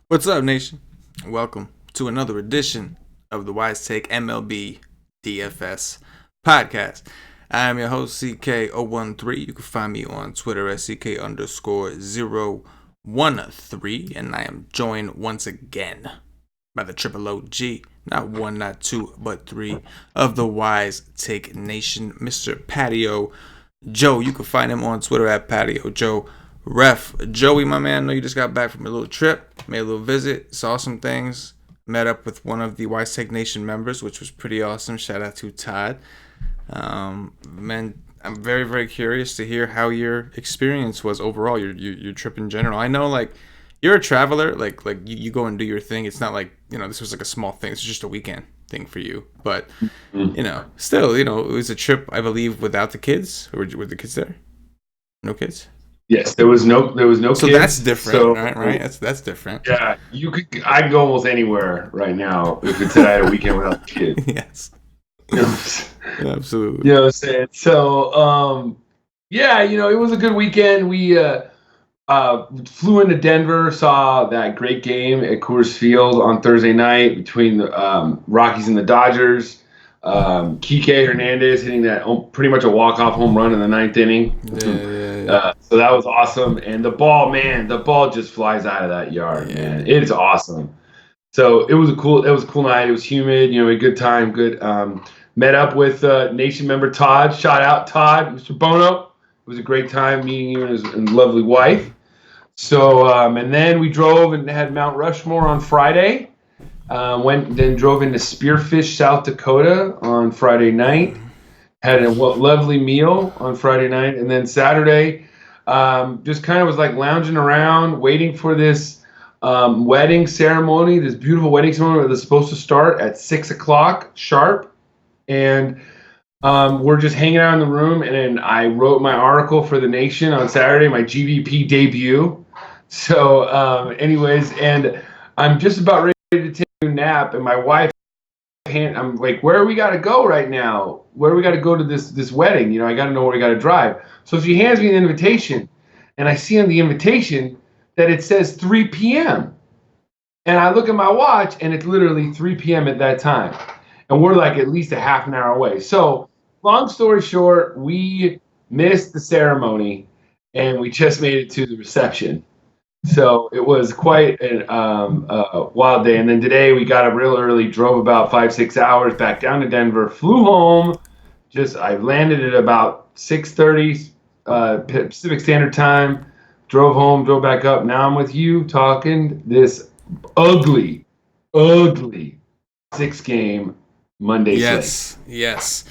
What's up, Nation? Welcome to another edition of the Wise Take MLB DFS podcast. I am your host, CK013. You can find me on Twitter at CK_013. And I am joined once again by the Triple OG, not one, not two, but three of the Wise Take Nation, Mr. Patio Joe. You can find him on Twitter at Patio Joe. Ref, Joey, my man, I know you just got back from a little trip, made a little visit, saw some things, met up with one of the Wise Tech Nation members, which was pretty awesome. Shout out to Todd. Man, I'm very, very curious to hear how your experience was overall, your trip in general. I know, like, you're a traveler, like you go and do your thing. It's not like, this was like a small thing. It's just a weekend thing for you. But, still, it was a trip, I believe, without the kids. Or were the kids there? No kids? Yes, there was no So kids. that's different, So, right? That's different. Yeah, I could go almost anywhere right now if it said I had a weekend without the kids. Yes. You know, Absolutely. you know what I'm saying? So, it was a good weekend. We flew into Denver, saw that great game at Coors Field on Thursday night between the Rockies and the Dodgers. CK013 hitting that pretty much a walk-off home run in the ninth inning. Yeah. So that was awesome. And the ball just flies out of that yard, man. It's awesome. So it was a cool night. It was humid, a good time. Good. Met up with Nation member Todd. Shout out Todd, Mr. Bono. It was a great time meeting you and his lovely wife. So and then we drove and had Mount Rushmore on Friday. Drove into Spearfish, South Dakota on Friday night. Had a lovely meal on Friday night, and then Saturday, just kind of was like lounging around, waiting for this wedding ceremony, this beautiful wedding ceremony that was supposed to start at 6:00 sharp, and we're just hanging out in the room. And then I wrote my article for The Nation on Saturday, my GVP debut. So, anyways, and I'm just about ready to take a nap, and my wife. I'm like, where we got to go right now? Where we got to go to this wedding? I got to know where we got to drive. So she hands me an invitation, and I see on the invitation that it says 3 p.m. And I look at my watch, and it's literally 3 p.m. at that time. And we're like at least a half an hour away. So long story short, we missed the ceremony, and we just made it to the reception. So it was quite a wild day. And then today we got up real early, drove about 5-6 hours back down to Denver, flew home. I landed at about 6:30 Pacific Standard Time, drove home, drove back up. Now I'm with you talking this ugly 6-game Monday slate. Yes.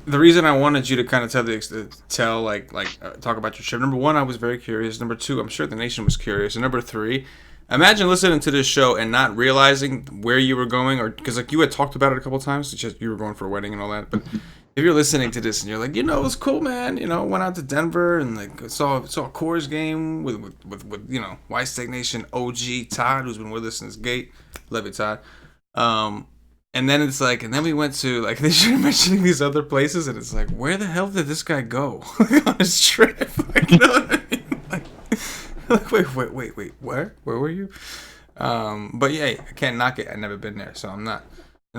The reason I wanted you to kind of talk about your trip. Number one, I was very curious. Number two, I'm sure the nation was curious. And number three, imagine listening to this show and not realizing where you were going, or because you had talked about it a couple of times. It's just you were going for a wedding and all that. But if you're listening to this and you're like, it was cool, man. Went out to Denver and saw a Coors game with White State Nation OG Todd, who's been with us since gate. Love you, Todd. And then it's like, and then we went to, they started mentioning these other places, and it's like, where the hell did this guy go on his trip? You know what I mean? Wait, where were you? But yeah, I can't knock it. I've never been there, so I'm not,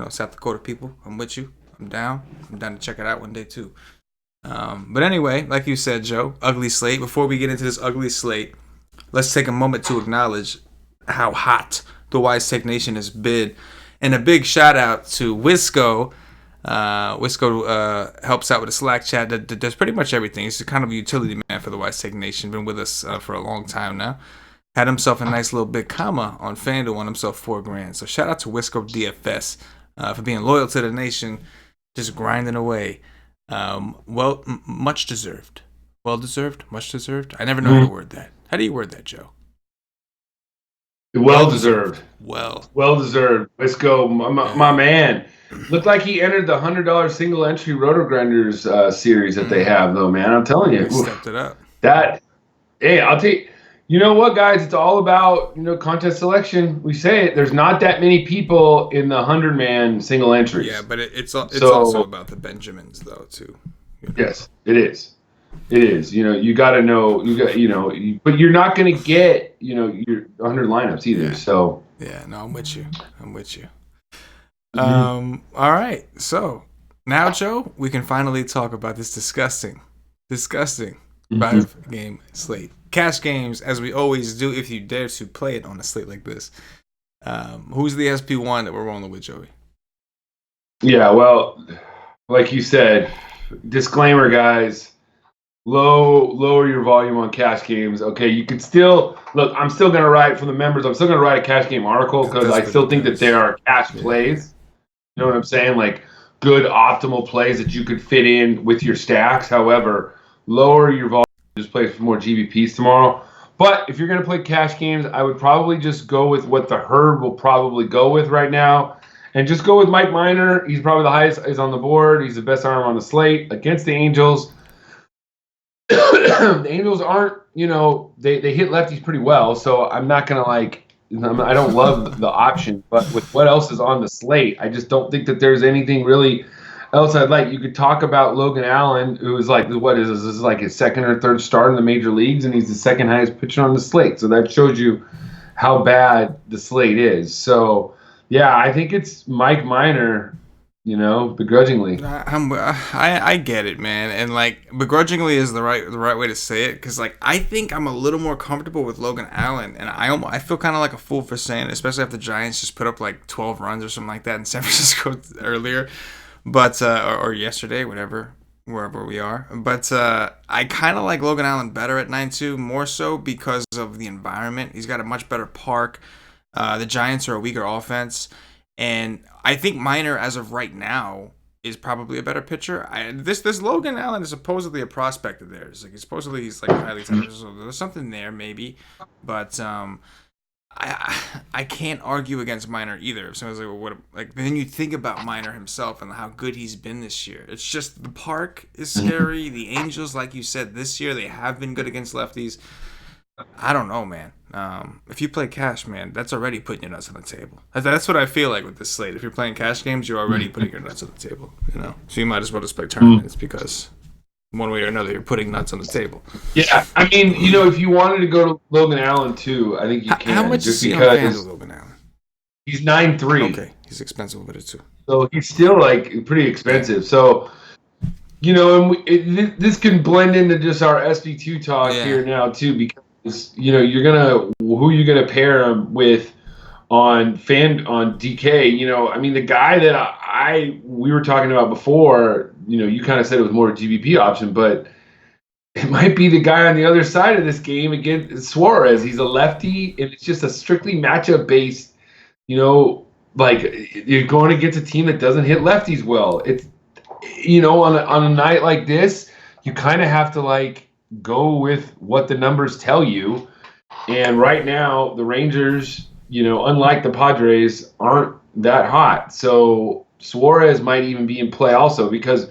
South Dakota people, I'm with you. I'm down to check it out one day too. But anyway, like you said, Joe, ugly slate. Before we get into this ugly slate, let's take a moment to acknowledge how hot the Wise Tech Nation has been. And a big shout out to Wisco. Wisco helps out with the Slack chat. That does pretty much everything. He's kind of a utility man for the Wise Tech Nation. Been with us for a long time now. Had himself a nice little big comma on FanDuel, won himself $4,000. So shout out to Wisco DFS for being loyal to the nation, just grinding away. Much deserved. Well deserved, much deserved. I never know how to word that. How do you word that, Joe? Well deserved. Well deserved. Wisco, my man. Looked like he entered the $100 single entry Roto Grinders series that they have, though, man. I'm telling you. Stepped it up. I'll take. You know what, guys? It's all about contest selection. We say it. There's not that many people in the 100-man single entries. Yeah, but it's also about the Benjamins, though, too. Yes, it is. It is. You got to know. But you're not going to get your 100 lineups either. Yeah. So Yeah. No, I'm with you. Mhm. All right. So now, Joe, we can finally talk about this disgusting Mhm. 5-game slate. Cash games, as we always do, if you dare to play it on a slate like this. Who's the SP1 that we're rolling with, Joey? Yeah. Well, like you said, disclaimer, guys. Lower your volume on cash games. Okay, you could still look. I'm still gonna write for the members. I'm still gonna write a cash game article because That's I what still it think that does. there are cash Yeah. plays. You know what I'm saying? Like good optimal plays that you could fit in with your stacks. However, lower your volume. Just play for more GBPs tomorrow. But if you're gonna play cash games, I would probably just go with what the herd will probably go with right now, and just go with Mike Minor. He's probably the highest is on the board. He's the best arm on the slate against the Angels. The Angels aren't, they hit lefties pretty well, so I'm not gonna I don't love the option, but with what else is on the slate, I just don't think that there's anything really else I'd like. You could talk about Logan Allen, who is like, what is this? This is like his second or third start in the major leagues, and he's the second highest pitcher on the slate. So that shows you how bad the slate is. So yeah, I think it's Mike Minor, begrudgingly. I get it, man, and like begrudgingly is the right way to say it, because like I think I'm a little more comfortable with Logan Allen, and I feel kind of like a fool for saying it, especially if the Giants just put up like 12 runs or something like that in San Francisco earlier, but or yesterday, wherever we are, but I kind of like Logan Allen better at 9-2, more so because of the environment. He's got a much better park. The Giants are a weaker offense. And I think Minor, as of right now, is probably a better pitcher. This Logan Allen is supposedly a prospect of theirs. Like he's like highly talented. So there's something there maybe, but I can't argue against Minor either. If someone's like, well, what? Like then you think about Minor himself and how good he's been this year. It's just the park is scary. The Angels, like you said, this year they have been good against lefties. I don't know, man. If you play cash, man, that's already putting your nuts on the table. That's what I feel like with this slate. If you're playing cash games, you're already putting your nuts on the table. So you might as well just play tournaments because one way or another, you're putting nuts on the table. Yeah, I mean, if you wanted to go to Logan Allen too, I think you can. How much just is he on because FanDuel, Logan Allen? he's 9-3. Okay, he's expensive with it too. So he's still like pretty expensive. Yeah. So and this can blend into just our SB2 talk here now too, because who you're gonna pair him with on DK. I mean, the guy that we were talking about before. You kind of said it was more a GBP option, but it might be the guy on the other side of this game against Suarez. He's a lefty, and it's just a strictly matchup based. Like you're going against a team that doesn't hit lefties well. It's on a night like this, you kind of have to like go with what the numbers tell you. And right now, the Rangers, unlike the Padres, aren't that hot. So Suarez might even be in play also, because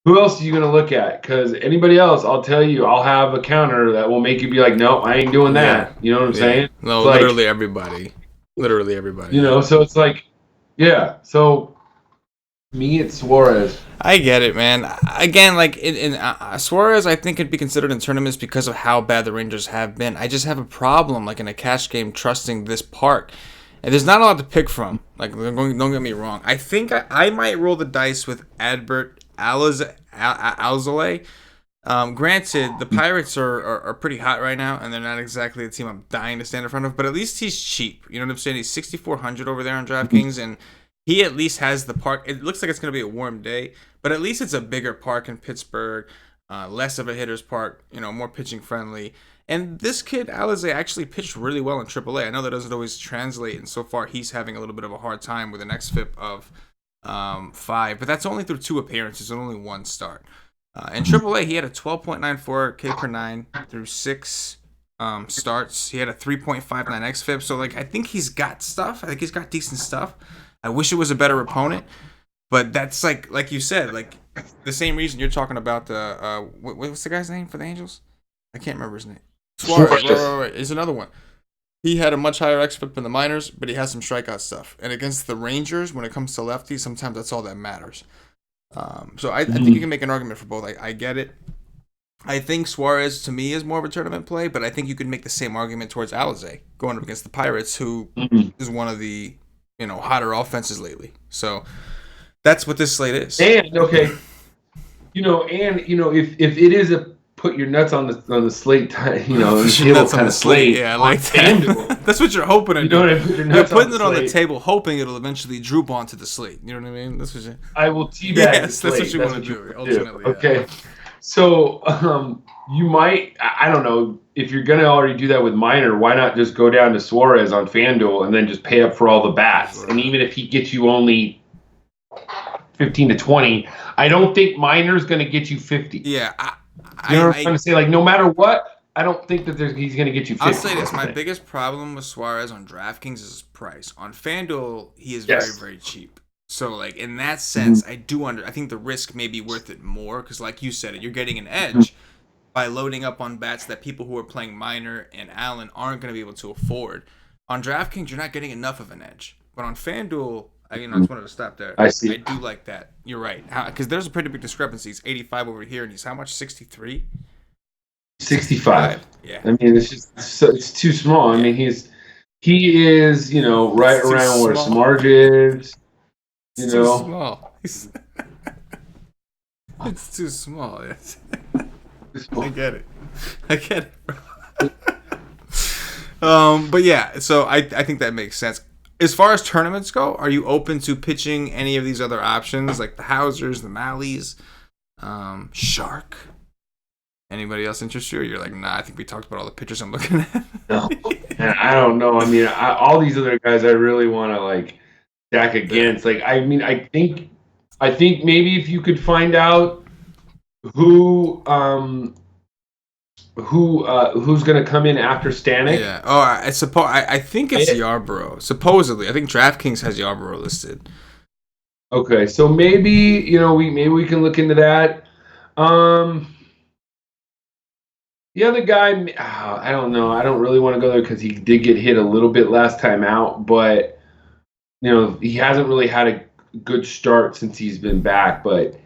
who else are you going to look at? Because anybody else, I'll tell you, I'll have a counter that will make you be like, no, I ain't doing that. You know what I'm saying? No, it's literally everybody. Literally everybody. So it's like, yeah. So me, it's Suarez. I get it, man. Again, like in Suarez, I think could be considered in tournaments because of how bad the Rangers have been. I just have a problem, like in a cash game, trusting this park. And there's not a lot to pick from. Like, don't get me wrong. I think I might roll the dice with Adbert Alzolay. Granted, the Pirates are pretty hot right now, and they're not exactly a team I'm dying to stand in front of. But at least he's cheap. You know what I'm saying? He's 6,400 over there on DraftKings, and he at least has the park. It looks like it's going to be a warm day, but at least it's a bigger park in Pittsburgh, less of a hitter's park, more pitching friendly. And this kid, Alizé, actually pitched really well in AAA. I know that doesn't always translate, and so far he's having a little bit of a hard time with an xFIP of 5, but that's only through 2 appearances and only 1 start. In AAA, he had a 12.94 K per 9 through 6 starts. He had a 3.59 xFIP, so like I think he's got stuff. I think he's got decent stuff. I wish it was a better opponent, but that's like you said, like the same reason you're talking about the what's the guy's name for the Angels? I can't remember his name. Suarez. Right. Is another one. He had a much higher xFIP than the minors, but he has some strikeout stuff. And against the Rangers, when it comes to lefties, sometimes that's all that matters. So I think you can make an argument for both. I get it. I think Suarez to me is more of a tournament play, but I think you could make the same argument towards Alizé going up against the Pirates, who is one of the hotter offenses lately. So that's what this slate is. And okay, if it is a put your nuts on the slate, on the table kind of slate. Yeah, I like that. That's what you're hoping to do. You're putting it on the table, hoping it'll eventually droop onto the slate. You know what I mean? That's what I will teabag. Yes, that's what you want to do. Ultimately, okay. Yeah. So you might, I don't know, if you're gonna already do that with Minor, why not just go down to Suarez on FanDuel and then just pay up for all the bats? Sure. And even if he gets you only 15 to 20, I don't think Minor's gonna get you 50. Yeah. You know what I'm trying to say? Like, no matter what, I don't think that he's going to get you 50. I'll say this. My biggest problem with Suarez on DraftKings is his price. On FanDuel, he is very, very cheap. So, like, in that sense, I think the risk may be worth it more because, like you said, you're getting an edge by loading up on bats that people who are playing Minor and Allen aren't going to be able to afford. On DraftKings, you're not getting enough of an edge. But on FanDuel, I just wanted to stop there. I see. I do like that. You're right. Because there's a pretty big discrepancy. He's 85 over here, and he's how much? 63? 65. Yeah. I mean, it's too small. I mean, he is, right around where Smart is. It's too small. It's too small. Yes. I get it. But yeah, so I think that makes sense. As far as tournaments go, are you open to pitching any of these other options like the Hausers, the Malleys, Shark? Anybody else interest you? Or you're like, nah, I think we talked about all the pitchers I'm looking at. No, man, I don't know. I mean, all these other guys, I really want to stack against. Like, I mean, I think maybe if you could find out who's going to come in after Stanek. Yeah. Oh, I think it's Yarbrough. Supposedly, I think DraftKings has Yarbrough listed. Okay, so maybe we can look into that. The other guy, I don't know. I don't really want to go there because he did get hit a little bit last time out, but he hasn't really had a good start since he's been back. But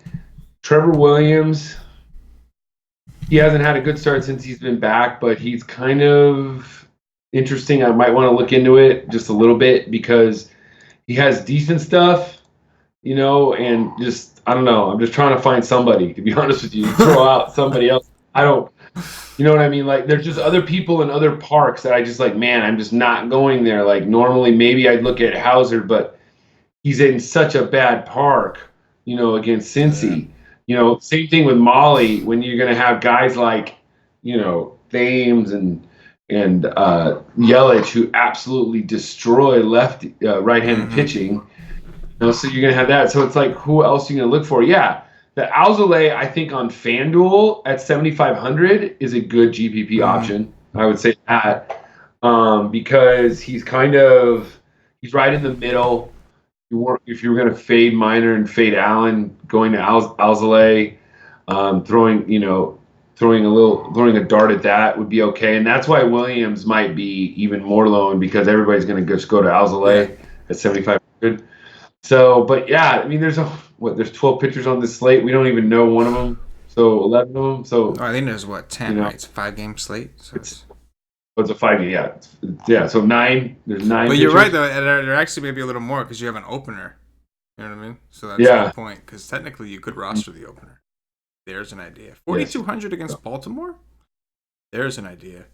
Trevor Williams, he hasn't had a good start since he's been back, but he's kind of interesting. I might want to look into it just a little bit because he has decent stuff, and just, I don't know. I'm just trying to find somebody, to be honest with you. Throw out somebody else. I don't, you know what I mean? Like, there's just other people in other parks that I just man, I'm just not going there. Like, normally maybe I'd look at Hauser, but he's in such a bad park, against Cincy. Same thing with Molly when you're going to have guys like, Thames and Yelich who absolutely destroy right-handed pitching. So you're going to have that. So it's like, who else are you going to look for? Yeah. The Alzolay, I think, on FanDuel at 7,500 is a good GPP option. I would say that because he's right in the middle. If you were going to fade Minor and fade Allen, going to Alzolay, throwing a dart at that would be okay. And that's why Williams might be even more low because everybody's going to just go to Alzolay at 7,500. So, but yeah, I mean, there's 12 pitchers on this slate. We don't even know one of them. So 11 of them. So I think there's 10, right? It's a 5-game slate. So it's a 5-game, yeah. So 9. There's 9. But you're right though. There actually may be a little more because you have an opener. You know what I mean? So that's a good point. Because technically you could roster the opener. There's an idea. 4,200 against Baltimore. There's an idea.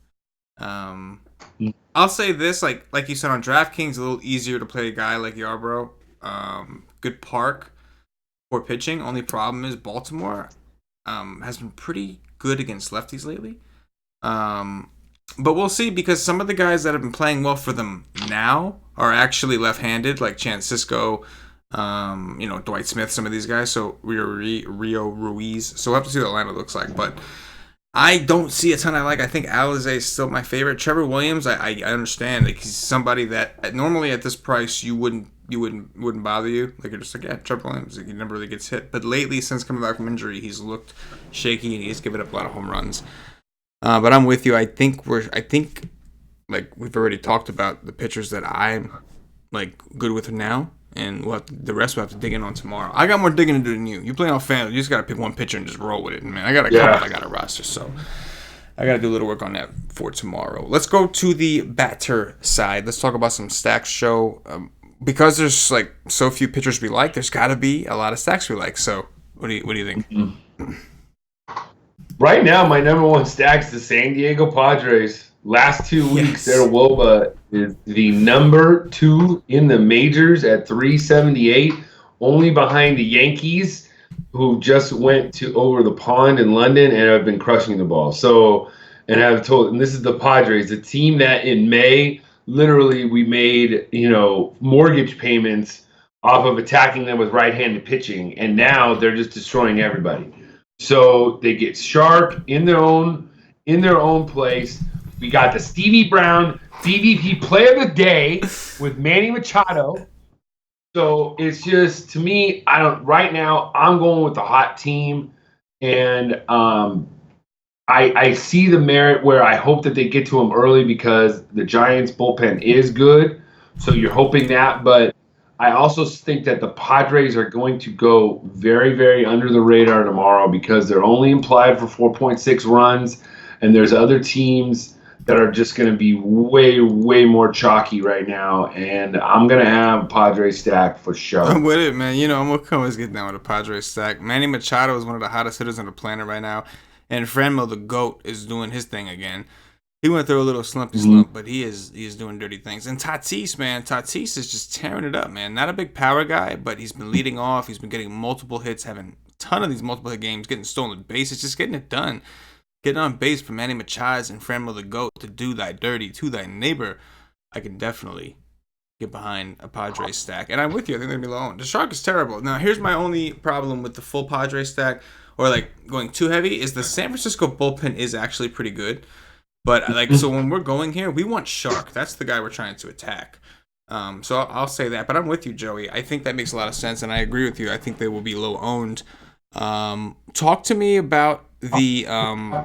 I'll say this, like you said on DraftKings, a little easier to play a guy like Yarbrough. Good park for pitching. Only problem is Baltimore has been pretty good against lefties lately. But we'll see because some of the guys that have been playing well for them now are actually left-handed, like Francisco, Dwight Smith, some of these guys. So Rio Ruiz. So we'll have to see what the lineup looks like. But I don't see a ton I like. I think Alizé is still my favorite. Trevor Williams, I understand. Like, he's somebody that normally at this price you wouldn't bother you. Like, you're just like, yeah, Trevor Williams, he never really gets hit. But lately, since coming back from injury, he's looked shaky and he's given up a lot of home runs. But I'm with you. I think like we've already talked about the pitchers that I'm like good with now. and the rest we'll have to dig in on tomorrow. I got more digging to do than you. You play on FanDuel, you just got to pick one pitcher and just roll with it, man. I got a couple I got a roster, so I got to do a little work on that for tomorrow. Let's go to the batter side. Let's talk about some stacks show. Because there's like so few pitchers we like, there's got to be a lot of stacks we like. So what do you think? Mm-hmm. Right now, my number one stack's the San Diego Padres. Last 2 weeks, their WOBA is the number 2 in the majors at 378, only behind the Yankees, who just went to over the pond in London and have been crushing the ball. So, and this is the Padres, the team that in May, literally we made, mortgage payments off of attacking them with right-handed pitching, and now they're just destroying everybody. So they get sharp in their own place. We got the Stevie Brown DVP Player of the Day with Manny Machado. So it's just, to me, right now I'm going with the hot team, and I see the merit where I hope that they get to him early because the Giants bullpen is good. So you're hoping that, but I also think that the Padres are going to go very, very under the radar tomorrow because they're only implied for 4.6 runs, and there's other teams that are just going to be way, way more chalky right now, and I'm going to have Padres stack for sure. I'm with it, man. I'm going to always get down with a Padres stack. Manny Machado is one of the hottest hitters on the planet right now, and Franmil the GOAT is doing his thing again. He went through a little slumpy slump, but he is doing dirty things. And Tatis, man, Tatis is just tearing it up, man. Not a big power guy, but he's been leading off. He's been getting multiple hits, having a ton of these multiple hit games, getting stolen bases, just getting it done. Getting on base for Manny Machado and Franmil the GOAT to do thy dirty to thy neighbor. I can definitely get behind a Padres stack. And I'm with you. I think they're going to be low owned. The Shark is terrible. Now, here's my only problem with the full Padres stack, or like going too heavy, is the San Francisco bullpen is actually pretty good. But so when we're going here, we want Shark. That's the guy we're trying to attack. So I'll say that. But I'm with you, Joey. I think that makes a lot of sense, and I agree with you. I think they will be low owned. Talk to me about the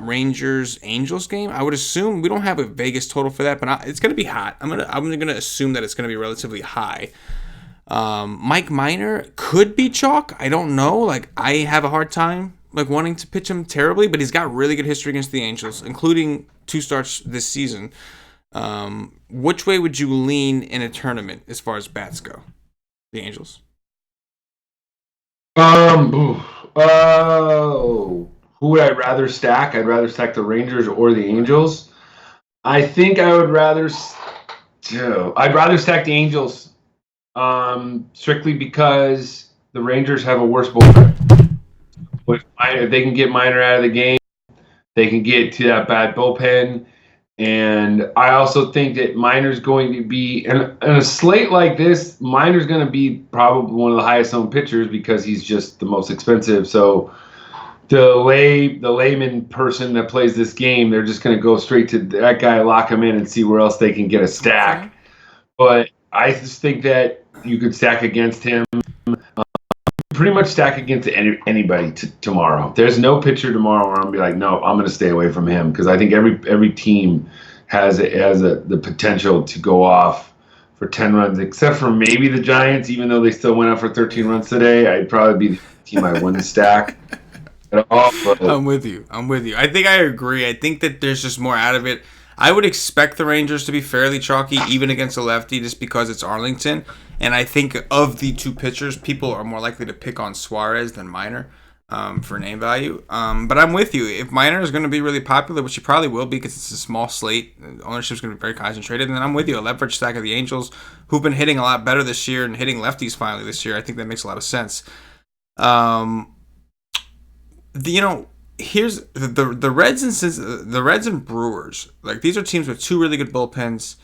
Rangers-Angels game. I would assume we don't have a Vegas total for that, but it's going to be hot. I'm gonna assume that it's going to be relatively high. Mike Minor could be chalk. I don't know. Like, I have a hard time wanting to pitch him terribly, but he's got really good history against the Angels, including 2 starts this season. Which way would you lean in a tournament as far as bats go? The Angels. Who would I rather stack? I'd rather stack the Rangers or the Angels. I think I would rather. I'd rather stack the Angels, strictly because the Rangers have a worse bullpen. If they can get Minor out of the game, they can get to that bad bullpen. And I also think that Minor's going to be, in a slate like this, Minor's going to be probably one of the highest owned pitchers because he's just the most expensive. So the layman person that plays this game, they're just going to go straight to that guy, lock him in, and see where else they can get a stack. Okay. But I just think that you could stack against him. Pretty much stack against anybody tomorrow. There's no pitcher tomorrow where I'm be like, no, I'm going to stay away from him because I think every team has the potential to go off for 10 runs, except for maybe the Giants, even though they still went out for 13 runs today. I'd probably be the team I wouldn't stack. I'm with you. I think I agree. I think that there's just more out of it. I would expect the Rangers to be fairly chalky, even against a lefty, just because it's Arlington. And I think of the 2 pitchers, people are more likely to pick on Suarez than Minor for name value. But I'm with you. If Minor is going to be really popular, which he probably will be because it's a small slate, ownership is going to be very concentrated. And then I'm with you. A leverage stack of the Angels, who've been hitting a lot better this year and hitting lefties finally this year. I think that makes a lot of sense. Here's the Reds and Brewers. Like, these are teams with 2 really good bullpens.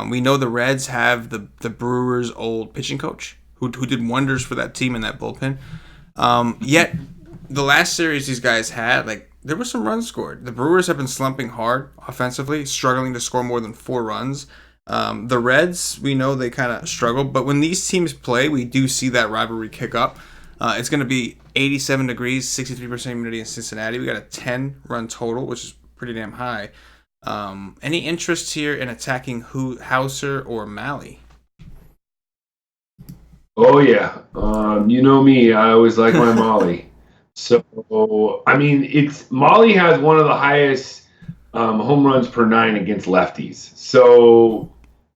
We know the Reds have the Brewers' old pitching coach who did wonders for that team and that bullpen. Yet the last series these guys had, there were some runs scored. The Brewers have been slumping hard offensively, struggling to score more than 4 runs. The Reds, we know they kind of struggle, but when these teams play, we do see that rivalry kick up. It's going to be 87 degrees, 63% humidity in Cincinnati. We got a 10-run total, which is pretty damn high. Any interest here in attacking Hauser or Malley? Oh yeah, you know me. I always like my Molly. So I mean, it's Molly has one of the highest home runs per nine against lefties. So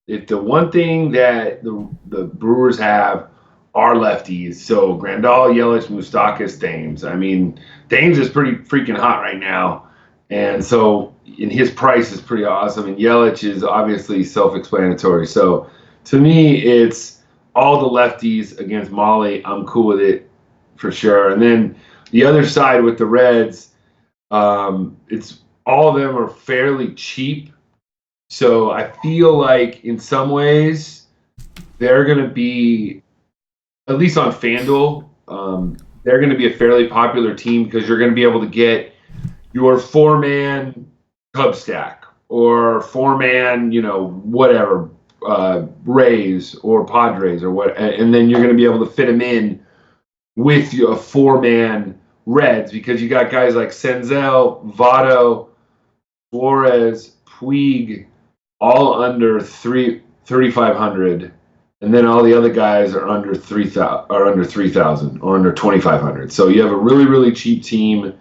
if the one thing that the Brewers have are lefties. So Grandal, Yelich, Moustakas, Thames. I mean, Thames is pretty freaking hot right now, and so and his price is pretty awesome. And Yelich is obviously self-explanatory. So to me, it's all the lefties against Molly. I'm cool with it for sure. And then the other side with the Reds, it's all of them are fairly cheap. So I feel like in some ways they're going to be, at least on FanDuel, they're going to be a fairly popular team because you're going to be able to get your four-man Cub stack or four-man, whatever, Rays or Padres or what, and then you're going to be able to fit them in with a four-man Reds because you got guys like Senzel, Votto, Flores, Puig, all under 3,500, and then all the other guys are under 3,000 or under 2,500. So you have a really really cheap team.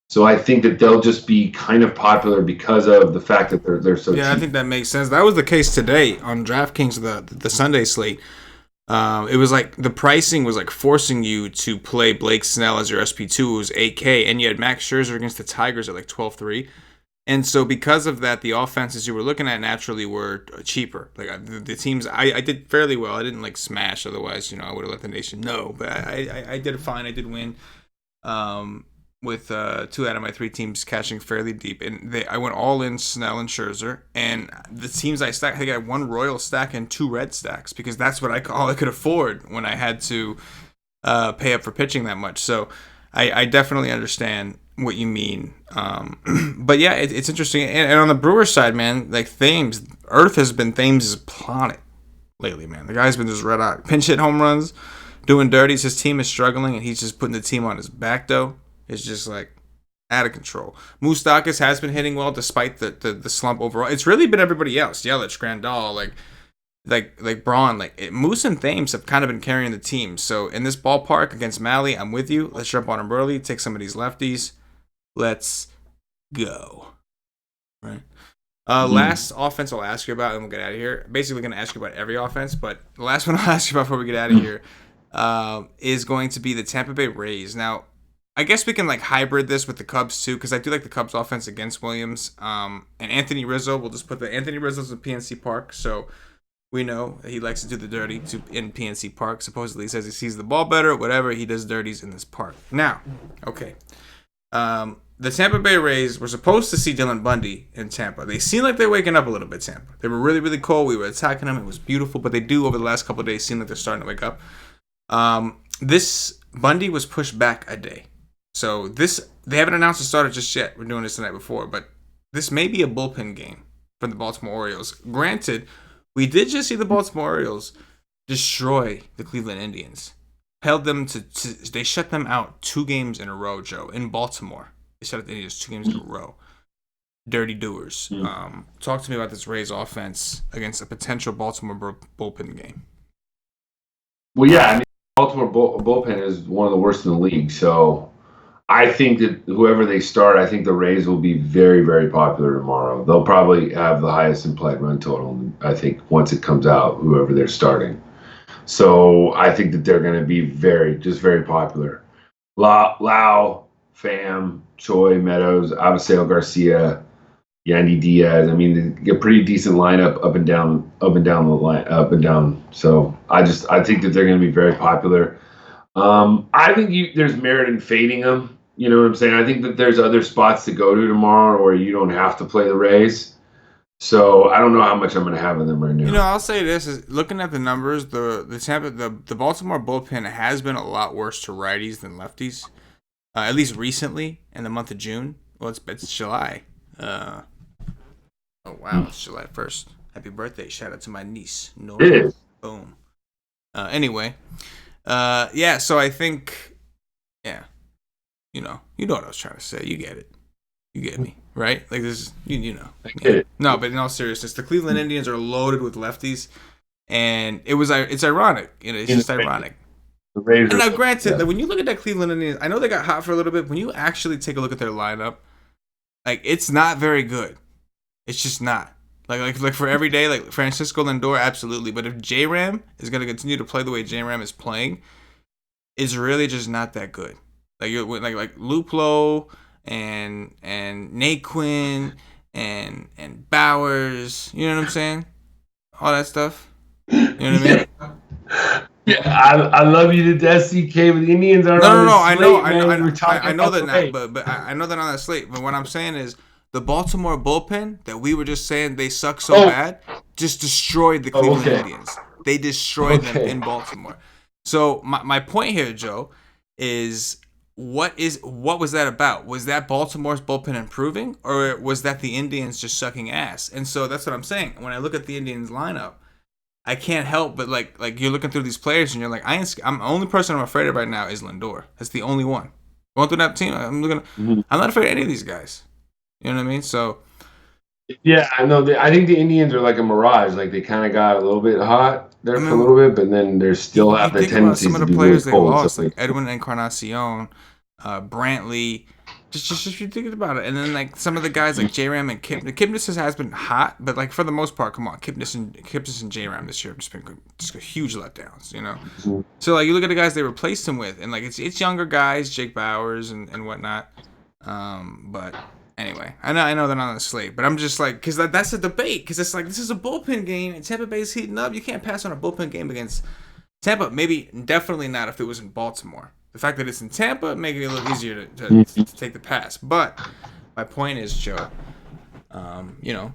So I think that they'll just be kind of popular because of the fact that they're so cheap. Yeah, I think that makes sense. That was the case today on DraftKings, the Sunday slate. It was like the pricing was like forcing you to play Blake Snell as your SP2. It was 8K, and you had Max Scherzer against the Tigers at like 12-3. And so because of that, the offenses you were looking at naturally were cheaper. Like the teams, I did fairly well. I didn't like smash, otherwise, I would have let the nation know. But I did fine. I did win. With 2 out of my 3 teams cashing fairly deep, and I went all in Snell and Scherzer, and the teams I stacked, I think I had 1 Royal stack and 2 Red stacks because that's what all I could afford when I had to pay up for pitching that much. So I definitely understand what you mean. But yeah, it's interesting. And on the Brewers side, man, like Thames, Earth has been Thames' planet lately, man. The guy's been just red hot, pinch hit home runs, doing dirties. His team is struggling, and he's just putting the team on his back though. It's just like out of control. Moustakas has been hitting well despite the slump overall. It's really been everybody else. Yelich, Grandal, like Braun, Moose and Thames have kind of been carrying the team. So in this ballpark against Malley, I'm with you. Let's jump on him early, take some of these lefties. Let's go. Right. Last offense I'll ask you about, and we'll get out of here. Basically, going to ask you about every offense, but the last one I'll ask you about before we get out of here is going to be the Tampa Bay Rays. Now, I guess we can hybrid this with the Cubs too, because I do like the Cubs offense against Williams. And Anthony Rizzo, we'll just put the Anthony Rizzo's in PNC Park, so we know he likes to do the dirty in PNC Park. Supposedly he says he sees the ball better, whatever. He does dirties in this park. Now, okay. The Tampa Bay Rays were supposed to see Dylan Bundy in Tampa. They seem like they're waking up a little bit, Tampa. They were really, really cold. We were attacking them. It was beautiful, but they do over the last couple of days seem like they're starting to wake up. This Bundy was pushed back a day. So they haven't announced the starter just yet. We're doing this the night before, but this may be a bullpen game for the Baltimore Orioles. Granted, we did just see the Baltimore Orioles destroy the Cleveland Indians. Held them they shut them out 2 games in a row, Joe, in Baltimore. They shut out the Indians 2 games in a row. Dirty doers. Talk to me about this Rays offense against a potential Baltimore bullpen game. Well, yeah, I mean, Baltimore bullpen is one of the worst in the league, so I think that whoever they start, I think the Rays will be very, very popular tomorrow. They'll probably have the highest implied run total, I think, once it comes out, whoever they're starting. So I think that they're going to be very popular. Lau, Pham, Choi, Meadows, Abisail Garcia, Yandy Diaz. I mean, they get a pretty decent lineup up and down the line, up and down. So I think that they're going to be very popular. I think there's merit in fading them. You know what I'm saying? I think that there's other spots to go to tomorrow where you don't have to play the Rays. So I don't know how much I'm going to have in them right now. I'll say this: is looking at the numbers, the Baltimore bullpen has been a lot worse to righties than lefties, at least recently in the month of June. Well, it's July. Oh wow, it's July 1st. Happy birthday! Shout out to my niece. No, it is. Boom. Anyway, yeah. So I think, yeah, you know what I was trying to say. You get it. You get me, right? Like this, you know. I get it. No, but in all seriousness, the Cleveland Indians are loaded with lefties, And it's ironic. It's just ironic. And now, granted, that when you look at that Cleveland Indians, I know they got hot for a little bit. When you actually take a look at their lineup, like, it's not very good. It's just not. Like for every day, like Francisco Lindor, absolutely. But if J-Ram is going to continue to play the way J-Ram is playing, it's really just not that good. Like you're like Luplo and Naquin and Bowers. You know what I'm saying? All that stuff. You know what I mean? Yeah, I love you to death, CK, but the Indians aren't on the slate. I know that now, but I know they're on that slate. But what I'm saying is the Baltimore bullpen that we were just saying they suck so bad just destroyed the Cleveland Indians. They destroyed them in Baltimore. So my point here, Joe, is what was that about? Was that Baltimore's bullpen improving, or was that the Indians just sucking ass? And so that's what I'm saying. When I look at the Indians lineup, I can't help but like you're looking through these players and you're like, I'm the only person I'm afraid of right now is Lindor. That's the only one. Going through that team, I'm not afraid of any of these guys. You know what I mean? So yeah, I know. I think the Indians are like a mirage. Like they kind of got a little bit hot there for a little bit, but then they're still have the tendencies to be players really cold. They lost, like Edwin Encarnacion, Brantley. Just you think about it, and then like some of the guys like J-Ram and Kipnis has been hot, but like for the most part, come on, Kipnis and J-Ram this year have just been just huge letdowns, you know. Mm-hmm. So like you look at the guys they replaced him with, and like it's younger guys, Jake Bowers and whatnot. But anyway, I know they're not on the slate, but I'm just like, because that's a debate, because it's like this is a bullpen game, and Tampa Bay's heating up. You can't pass on a bullpen game against Tampa. Maybe definitely not if it was in Baltimore. The fact that it's in Tampa makes it a little easier to take the pass. But my point is, Joe, you know,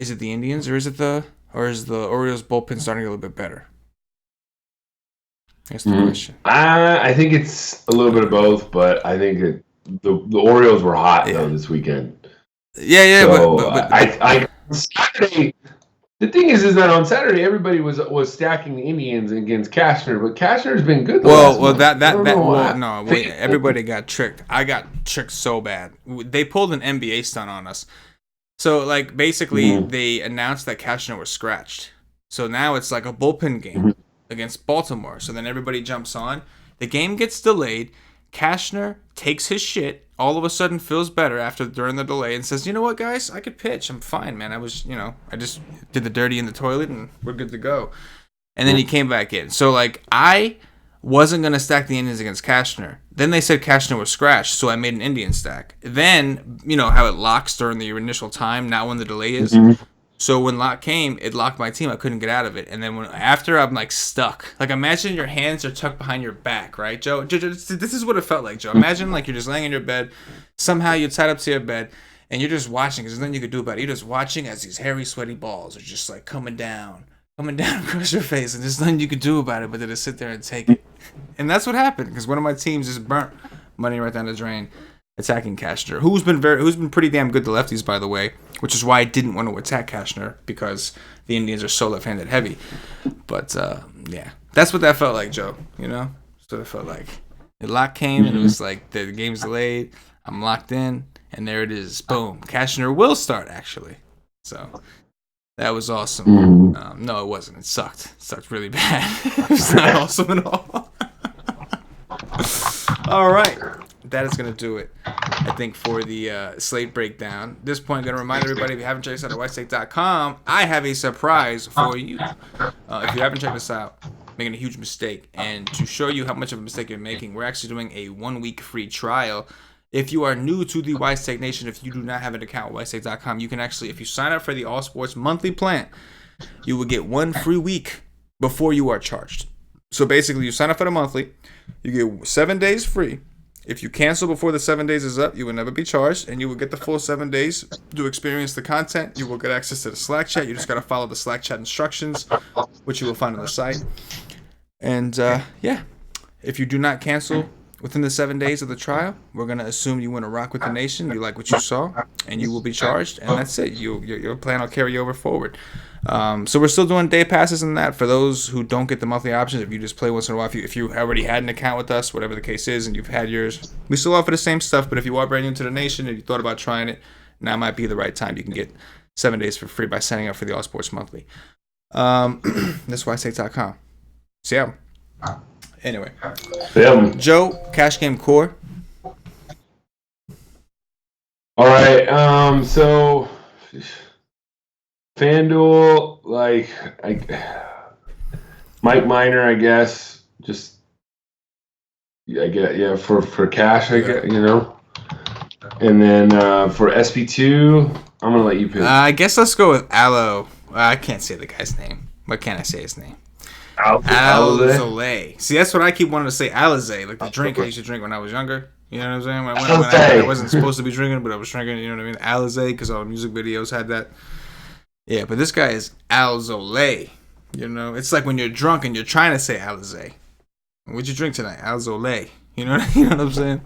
is it the Indians or is the Orioles bullpen starting a little bit better? That's the question. I think it's a little bit of both, but I think the Orioles were hot though this weekend. Yeah. So I Saturday. The thing is that on Saturday everybody was stacking the Indians against Cashner, but Cashner's been good. Everybody got tricked. I got tricked so bad. They pulled an NBA stunt on us. So like basically they announced that Cashner was scratched. So now it's like a bullpen game against Baltimore. So then everybody jumps on. The game gets delayed. Cashner takes his shit. All of a sudden feels better during the delay and says, you know what, guys, I could pitch. I'm fine, man. I just did the dirty in the toilet and we're good to go. And then he came back in. So, like, I wasn't going to stack the Indians against Cashner. Then they said Cashner was scratched, so I made an Indian stack. Then, you know how it locks during the initial time, not when the delay is. So when lock came, it locked my team. I couldn't get out of it. And then after, I'm like stuck. Like imagine your hands are tucked behind your back, right, Joe? This is what it felt like, Joe. Imagine like you're just laying in your bed. Somehow you're tied up to your bed and you're just watching. Because there's nothing you could do about it. You're just watching as these hairy, sweaty balls are just like coming down across your face. And there's nothing you could do about it but to just sit there and take it. And that's what happened. Because one of my teams just burnt money right down the drain. Attacking Cashner, who's been pretty damn good to lefties, by the way, which is why I didn't want to attack Cashner because the Indians are so left-handed heavy. But yeah, that's what that felt like, Joe. You know, that's what it felt like. The lock came and it was like the game's delayed. I'm locked in, and there it is. Boom, Cashner will start actually. So that was awesome. No, it wasn't. It sucked. It sucked really bad. It was not awesome at all. All right. That is going to do it, I think, for the slate breakdown. At this point, I'm going to remind everybody, if you haven't checked us out at whitestake.com, I have a surprise for you. If you haven't checked us out, making a huge mistake. And to show you how much of a mistake you're making, we're actually doing a 1-week free trial. If you are new to the Whitestake Nation, if you do not have an account at whitestake.com, you can actually, if you sign up for the All Sports monthly plan, you will get 1 free week before you are charged. So basically, you sign up for the monthly, you get 7 days free. If you cancel before the 7 days is up, you will never be charged, and you will get the full 7 days to experience the content. You will get access to the Slack chat. You just got to follow the Slack chat instructions, which you will find on the site. And, yeah, if you do not cancel within the 7 days of the trial, we're going to assume you want to rock with the nation, you like what you saw, and you will be charged, and that's it. Your plan will carry over forward. So we're still doing day passes and that for those who don't get the monthly options. If you just play once in a while, if you already had an account with us, whatever the case is, and you've had yours, we still offer the same stuff. But if you are brand new to the nation and you thought about trying it, now might be the right time. You can get 7 days for free by signing up for the All Sports Monthly. That's why I say .com. So yeah. Anyway, Joe, cash game core. All right. So FanDuel, Mike Minor, I guess. Just I get for cash, I get And then for SP2, I'm gonna let you pick. I guess let's go with Aloe. I can't say the guy's name. What can I say his name? Alizé. See, that's what I keep wanting to say. Alizé, like the drink I used to drink when I was younger. You know what I'm saying? When I wasn't supposed to be drinking, but I was drinking. You know what I mean? Alizé, because all the music videos had that. Yeah, but this guy is Alzolé. It's like when you're drunk and you're trying to say Alizé. What'd you drink tonight? Alzolé. You know what I'm saying?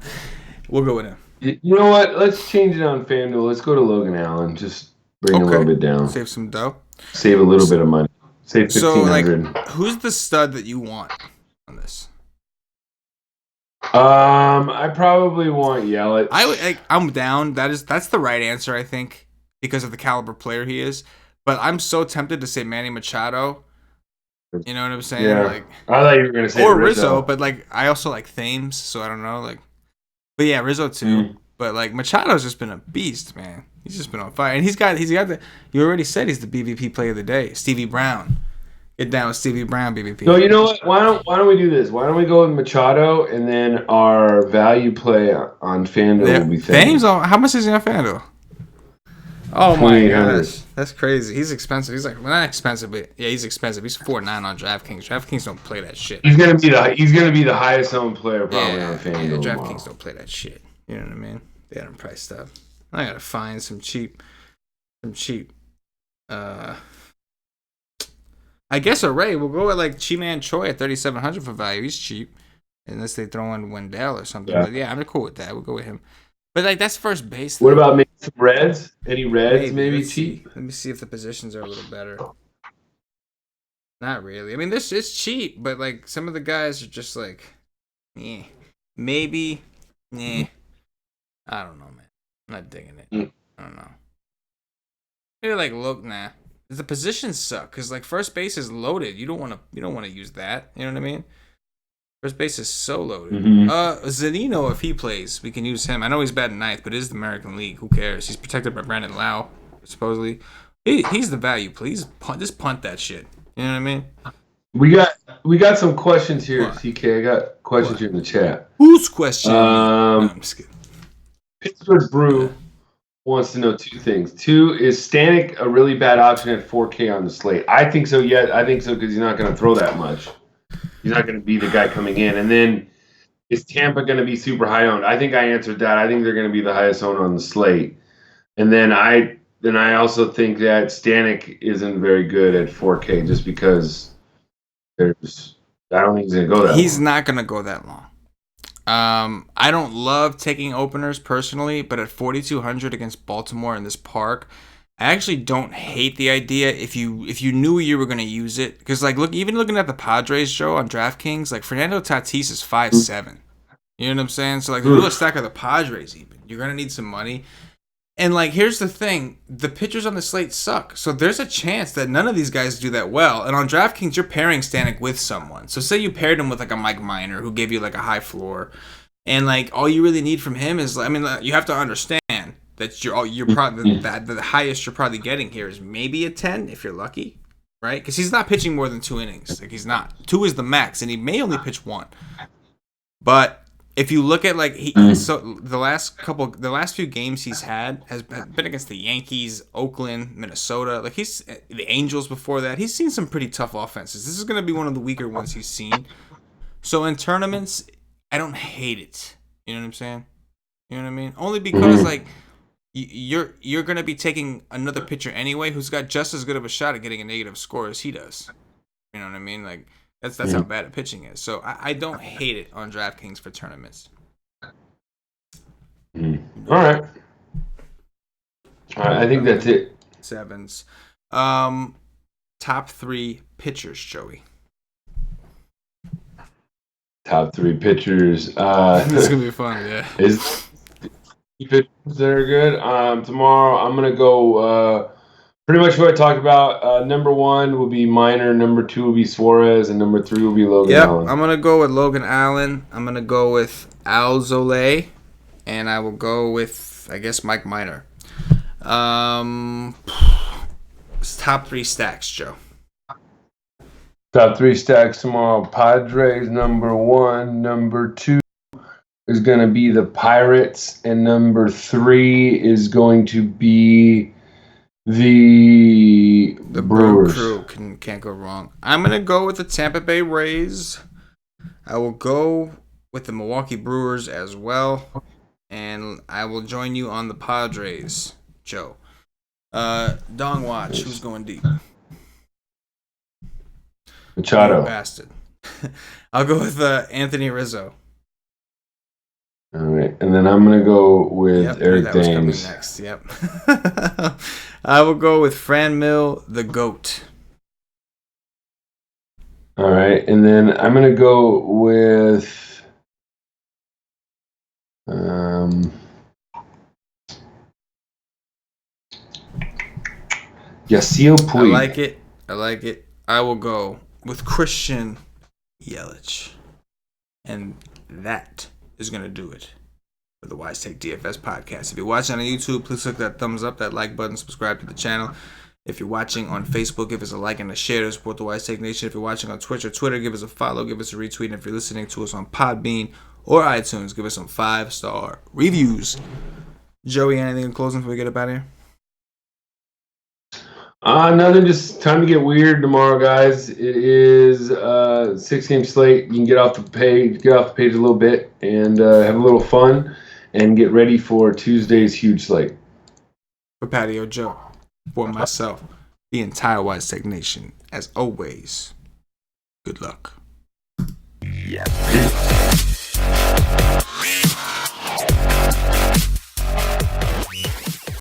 We'll go with him. You know what? Let's change it on FanDuel. Let's go to Logan Allen. Just bring a little bit down. Save some dough. Save a little bit of money. Save $1,500. So, who's the stud that you want on this? I probably want Yelich. I'm down. That's the right answer, I think, because of the caliber player he is. But I'm so tempted to say Manny Machado. You know what I'm saying? Yeah. I thought you were gonna say Rizzo, but I also like Thames, so I don't know. But yeah, Rizzo too. But Machado's just been a beast, man. He's just been on fire, and he's got the. You already said he's the BVP player of the day, Stevie Brown. Get down with Stevie Brown, BVP. So you know what? Why don't we do this? Why don't we go with Machado, and then our value play on FanDuel will be Thames. How much is he on FanDuel? Oh my gosh, that's crazy. He's expensive. He's not expensive, but yeah, he's expensive. He's 4.9 on DraftKings. DraftKings don't play that shit. He's gonna be the highest owned player probably on FanDuel. Yeah, DraftKings don't play that shit. You know what I mean? They got him priced up. I gotta find some cheap. I guess Array. We'll go with Chi-Man Choi at 3,700 for value. He's cheap, unless they throw in Wendell or something. Yeah. But yeah, I'm cool with that. We'll go with him. But that's first base. What about maybe some Reds? Any Reds maybe cheap? Let me see if the positions are a little better. Not really. I mean, this is cheap, but some of the guys are just maybe, I don't know, man. I'm not digging it. I don't know. Maybe look, nah. The positions suck because first base is loaded. You don't want to use that. You know what I mean? First base is so loaded. Zanino, if he plays, we can use him. I know he's batting ninth, but it is the American League. Who cares? He's protected by Brandon Lau, supposedly. He's the value. Please just punt that shit. You know what I mean? We got some questions here, what? CK. I got questions here in the chat. Whose question? No, I'm just kidding. Pittsburgh Brew wants to know two things. Two, is Stanek a really bad option at 4K on the slate? I think so. Yeah, I think so because he's not going to throw that much. He's not going to be the guy coming in. And then, is Tampa going to be super high owned? I think I answered that. I think they're going to be the highest owned on the slate. And then I also think that Stanek isn't very good at 4K just because I don't think he's going to go that long. He's not going to go that long. I don't love taking openers personally, but at 4,200 against Baltimore in this park, I actually don't hate the idea if you knew you were going to use it. Because, even looking at the Padres, Joe, on DraftKings, Fernando Tatis is 5'7". You know what I'm saying? So, do a stack of the Padres even. You're going to need some money. And, here's the thing. The pitchers on the slate suck. So, there's a chance that none of these guys do that well. And on DraftKings, you're pairing Stanek with someone. So, say you paired him with, a Mike Minor who gave you, a high floor. And, all you really need from him is, you have to understand that you're probably the highest you're probably getting here is maybe a 10 if you're lucky, right? Because he's not pitching more than 2 innings. He's not. 2 is the max, and he may only pitch 1. But if you look at so the last few games he's had has been against the Yankees, Oakland, Minnesota. He's the Angels before that. He's seen some pretty tough offenses. This is going to be one of the weaker ones he's seen. So in tournaments, I don't hate it. You know what I'm saying? You know what I mean? Only because you're going to be taking another pitcher anyway who's got just as good of a shot at getting a negative score as he does. You know what I mean? That's how bad at pitching is. So I don't hate it on DraftKings for tournaments. All right. I think that's it. Sevens. Top 3 pitchers, Joey. Top 3 pitchers. This is going to be fun, yeah. Pitchers that are good. Tomorrow I'm gonna go pretty much what I talked about. Number 1 will be Minor, number 2 will be Suarez, and number 3 will be Logan Allen. I'm going to go with Logan Allen. I'm going to go with Alzolay, and I will go with, I guess, Mike Minor. Top 3 stacks, Joe. Top 3 stacks tomorrow. Padres, number 1. Number 2 is going to be the Pirates, and number 3 is going to be the Brewers. Crew can't go wrong. I'm going to go with the Tampa Bay Rays. I will go with the Milwaukee Brewers as well. And I will join you on the Padres, Joe. Dong Watch, who's going deep? Machado. Bastard. I'll go with Anthony Rizzo. All right, and then I'm gonna go with Eric that was coming Dames. next. Yep. I will go with Franmil, the GOAT. All right, and then I'm gonna go with Yasiel Puig. I like it. I will go with Christian Yelich. And that is going to do it for the Wise Take DFS podcast. If you're watching on YouTube, please click that thumbs up, that like button, subscribe to the channel. If you're watching on Facebook, give us a like and a share to support the Wise Take Nation. If you're watching on Twitch or Twitter, give us a follow, give us a retweet. And if you're listening to us on Podbean or iTunes, give us some 5-star reviews. Joey, anything in closing before we get up out of here? Nothing. Just time to get weird tomorrow, guys. It is 6-game slate. You can get off the page a little bit, and have a little fun, and get ready for Tuesday's huge slate. For Patio Joe, for myself, the entire Wise Tech Nation, as always, good luck. Yeah.